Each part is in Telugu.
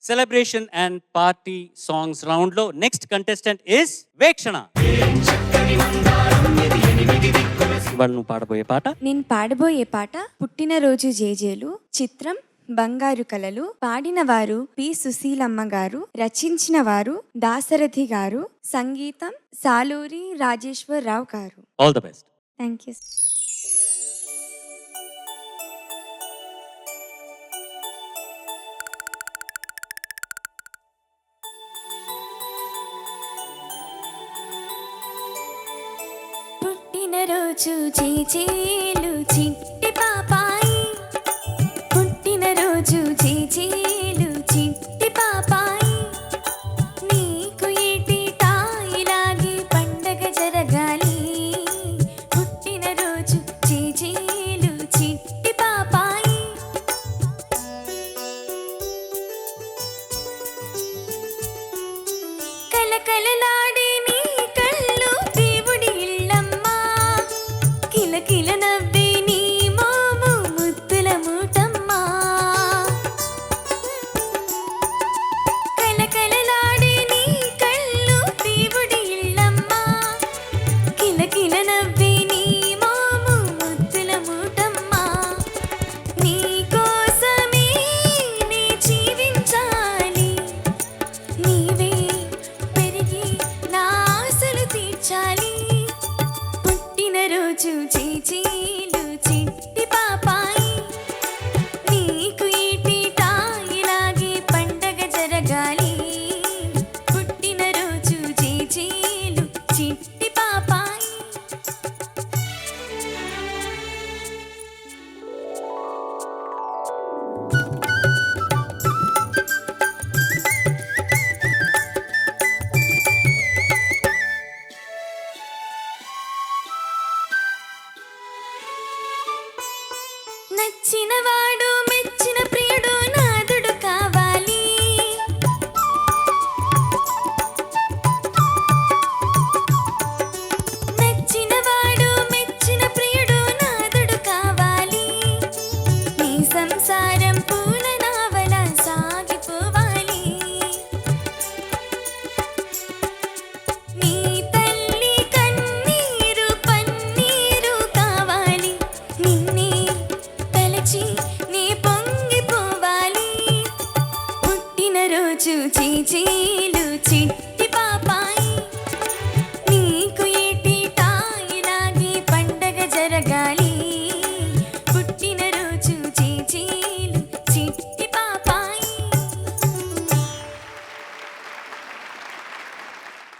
celebration and party songs round lo next contestant is Veekshana. వాళ్ళు పాడబోయే పాట నేను పాడబోయే పాట పుట్టినరోజు జేజేలు, చిత్రం బంగారు కలలు. పాడిన వారు పి సుశీలమ్మ గారు, రచించిన వారు దాశరథి గారు, సంగీతం సాలూరి రాజేశ్వరరావు గారు. All the best. Thank you. పుట్టినరోజు జేజేలు చిట్టి పాపాయి, పుట్టినరోజు జేజేలు చిట్టి పాపాయి, నీకు ఏటేటా ఇలాగే పండగ జరగాలి. పుట్టినరోజు జేజేలు చిట్టి పాపాయి. కలకలలాడే నీ కళ్ళు దేవుడి ఇళ్ళమ్మా, కిలకిల నవ్వే నీ మోము ముద్దుల మూటమ్మా. కలకలలాడే నీ కళ్ళు దేవుడి ఇళ్ళమ్మా, కిలకిల నవ్వే నీ మోము ముద్దుల మూటమ్మా. నీ కోసమే నే జీవించాలి, నీవే పెరిగి నా ఆశలు తీర్చాలి. పుట్టినరోజు జేజేలు చిట్టి పాపాయి, నీకు ఏటేటా ఇలాగే పండగ జరగాలి. పుట్టినరోజు జేజేలు చిట్టి పాపాయి. నచ్చినవాడు మెచ్చిన ప్రియుడు నాదుడు కావాలి, నచ్చినవాడు మెచ్చిన ప్రియుడు నాదుడు కావాలి. నీ సంసారం పూల నావల సాగిపోవాలి. నీ తల్లి కన్నీరు పన్నీరు కావాలి, నిన్నే తలచి నీ పొంగిపోవాలి. పుట్టినరోజు జేజేలు చిట్టి పాపాయి, నీకు ఏటేటా ఇలాగే పండగ జరగాలి. పుట్టినరోజు జేజేలు చిట్టి పాపాయి.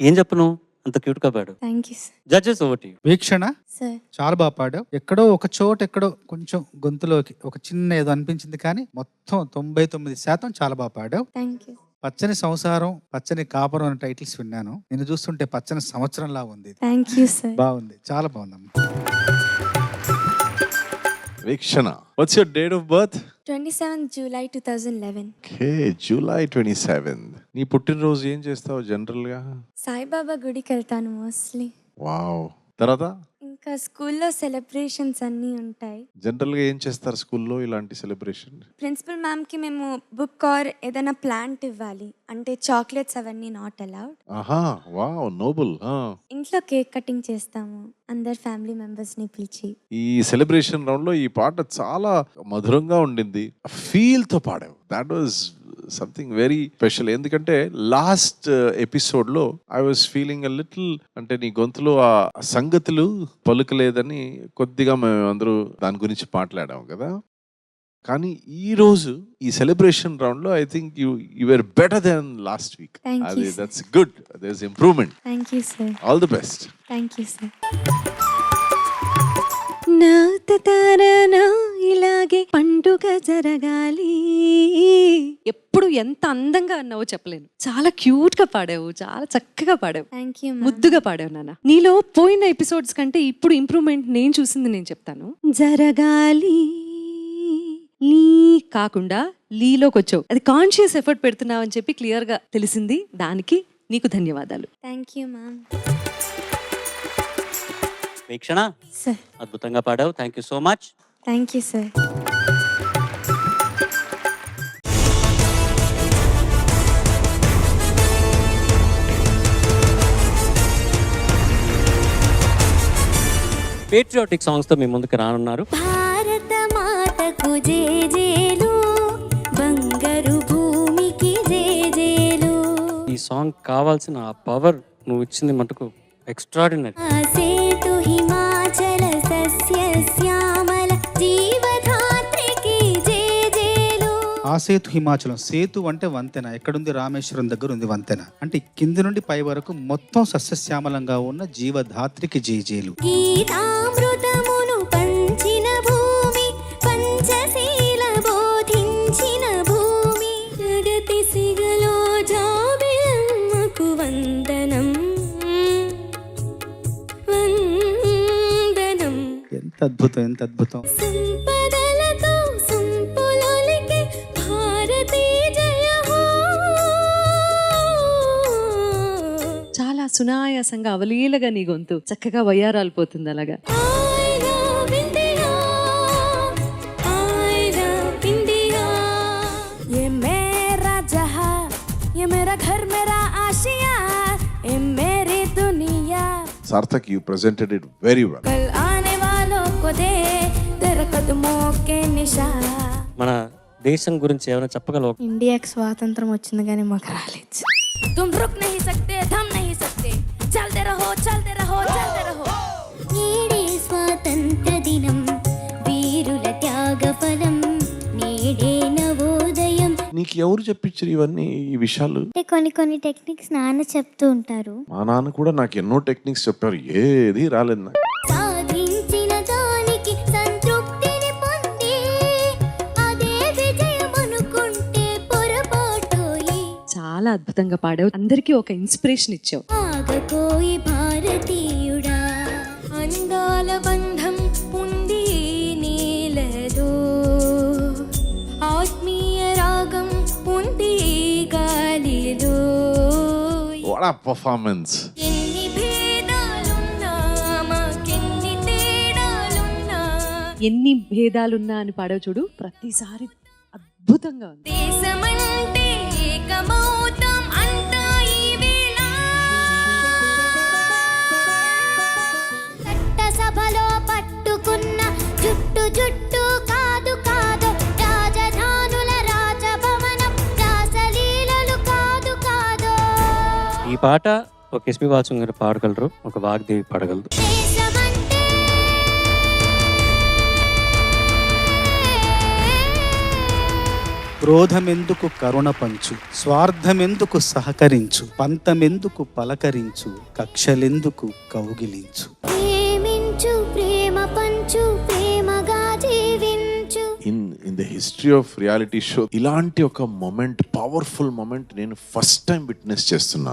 ఏం చెప్పను, అంత క్యూట్ గా పాడు. Thank you sir. Judges over to you. వీక్షణ సార్ చాలా బాగా పాడావు. ఎక్కడో ఒక చోట ఎక్కడో కొంచెం గొంతులోకి ఒక చిన్న ఏదో అనిపించింది, కానీ మొత్తం 99% చాలా బాగా పాడావు. Thank you. పచ్చని సంసారం, పచ్చని కాపురం అనే టైటిల్స్ విన్నాను. నేను చూస్తుంటే పచ్చని సంవత్సరంలా ఉంది. Thank you sir. బాగుంది, చాలా బాగుందమ్మా. Veekshana, what's your date of birth? 27 July 2011. Okay, July 27th. నీ పుట్టినరోజు ఏం చేస్తావు జనరల్ గా? సాయిబాబా గుడికి వెళ్తాను మోస్ట్లీ. వావ్. తర్వాత ఇంకా స్కూల్లో సెలబ్రేషన్స్ అన్నీ ఉంటాయి. జనరల్ గా ఏం చేస్తారు స్కూల్లో ఇలాంటి సెలబ్రేషన్? ప్రిన్సిపల్ మ్యామ్కి మేము బుక్ ఆర్ ఏదైనా ప్లాంట్ ఇవ్వాలి, అంటే చాక్లెట్స్ అవన్నీ నాట్ అలౌడ్. ఆహా, వావ్, నోబుల్. ఇంట్లో కేక్ కటింగ్ చేస్తాము, అందరు ఫ్యామిలీ మెంబర్స్ని పిలిచి. ఈ సెలబ్రేషన్ రౌండ్ లో ఈ పాట చాలా మధురంగా ఉండింది. ఫీల్ తో పాడావు. That was something very special. ఎందుకంటే లాస్ట్ ఎపిసోడ్ లో I was feeling a little, అంటే నీ గొంతులో ఆ సంగతులు పలుకలేదని కొద్దిగా మేము అందరూ దాని గురించి మాట్లాడాము కదా. కానీ ఈ రోజు ఈ సెలబ్రేషన్ రౌండ్ లో I think you were better than last week. Thank you, sir. That's good. There is improvement. Thank you sir. All the best. Thank you sir. నా తతారనా ఇలాగే పండుగ జరగాలి. ఎప్పుడు ఎంత అందంగా అన్నావో చెప్పలేను. చాలా క్యూట్ గా పాడావు, చాలా చక్కగా పాడావు, థ్యాంక్ యూ. ముద్దుగా పాడావు నాన్న. నీలో పోయిన ఎపిసోడ్స్ కంటే ఇప్పుడు ఇంప్రూవ్మెంట్ నేను చూసింది నేను చెప్తాను. జరగాలి లీ కాకుండా లీలోకి వచ్చావు. అది కాన్షియస్ ఎఫర్ట్ పెడుతున్నావు అని చెప్పి క్లియర్ గా తెలిసింది. దానికి నీకు ధన్యవాదాలు. Thank you ma'am. Veekshana, sir అద్భుతంగా పాడావు. Thank you so much. Thank you sir. Patriotic సాంగ్స్తో మీ ముందుకు రానున్నారు. భారత మాతకు జేజేలు, బంగారు భూమికి జేజేలు. ఈ సాంగ్ కావాల్సిన ఆ పవర్ నువ్వు ఇచ్చింది మటుకు ఎక్స్ట్రాడినరీ. సేతు హిమాచల సస్య శ్యామల జీవధాత్రికి జేజేలు. ఆ సేతు హిమాచలం, సేతు అంటే వంతెన. ఎక్కడుంది? రామేశ్వరం దగ్గర ఉంది వంతెన. అంటే కింది నుండి పై వరకు మొత్తం సస్యశ్యామలంగా ఉన్న జీవధాత్రికి జేజేలు. గీతామృతమును పంచిన భూమి, పంచశీల బోధించిన భూమి. జగతి సిగలో జాబిలమ్మకు వందనం వందనం. ఎంత అద్భుతం, ఎంత అద్భుతం. సంపదలతో సంపులొలికే భారతీ జయ హో. చాలా సునాయాసంగా అవలీలగా నీ గొంతు చక్కగా వయ్యారాలు పోతుంది అలాగా. I love India, I love India. ये मेरा जहां, ये मेरा घर, मेरा आशिया, ये मेरी दुनिया. Sarthak, you presented it very well. कल आने वालों को दे तेरे कदमों के निशान. మన దేశం గురించి ఏమైనా చెప్పగలవు? ఇండియాకి స్వాతంత్రం వచ్చింది కానీ మాకు రాలేదు. तुम रुक नहीं सकते, थम नहीं सकते, चलते रहो चलते रहो चलते रहो. నేడే స్వాతంత్ర దినం, వీరుల త్యాగ ఫలం, నేడే నవోదయం. నీకు ఎవరు చెప్పించారు ఇవన్నీ ఈ విషయాలు? అంటే కొన్ని టెక్నిక్స్ నాన్న చెప్తూ ఉంటారు. మా నాన్న కూడా నాకు ఎన్నో టెక్నిక్స్ చెప్పారు, ఏది రాలేదు నాకు. సాధించిన దానికి సంతృప్తిని పొంది, అదే విజయం అనుకుంటే పొరపాటోయి. చాలా అద్భుతంగా పాడావు. అందరికీ ఒక ఇన్స్పిరేషన్ ఇచ్చావు. ఆగకోయి భారతీయుడా, అందాల బంధం ఉంది నీలలో, ఆత్మీయ రాగం ఉంది గాలిలో. What a performance. ఎన్ని భేదాలున్నా మాకెన్ని తేడాలున్నా, ఎన్ని భేదాలున్నా అని పాడావు చూడు, ప్రతిసారి అద్భుతంగా ఉంది. దేశమంటే ఏకమౌతాం అంతా ఈ వేళ. చట్టసభలో పట్టుకున్న జుట్టు జుట్టు కాదు కాదు, రాజధానుల రాజభవనం రాసలీలలు కాదు కాదు. ఈ పాట ఒక ఎస్పి బాలసుబ్రహ్మణ్యం గారు పాడగలరు, ఒక వాగ్దేవి పాడగలరు. దేశమంటే క్రోధమెందుకు కరుణ పంచు, స్వార్థమెందుకు సహకరించు, పంతమెందుకు పలకరించు, కక్షలెందుకు కౌగిలించు. ప్రేమించు, ప్రేమ పంచు, ప్రేమగా జీవించు. In the history of reality show ఇలాంటి ఒక మొమెంట్, పవర్ఫుల్ మొమెంట్ నేను ఫస్ట్ టైం విట్నెస్ చేస్తున్నాను.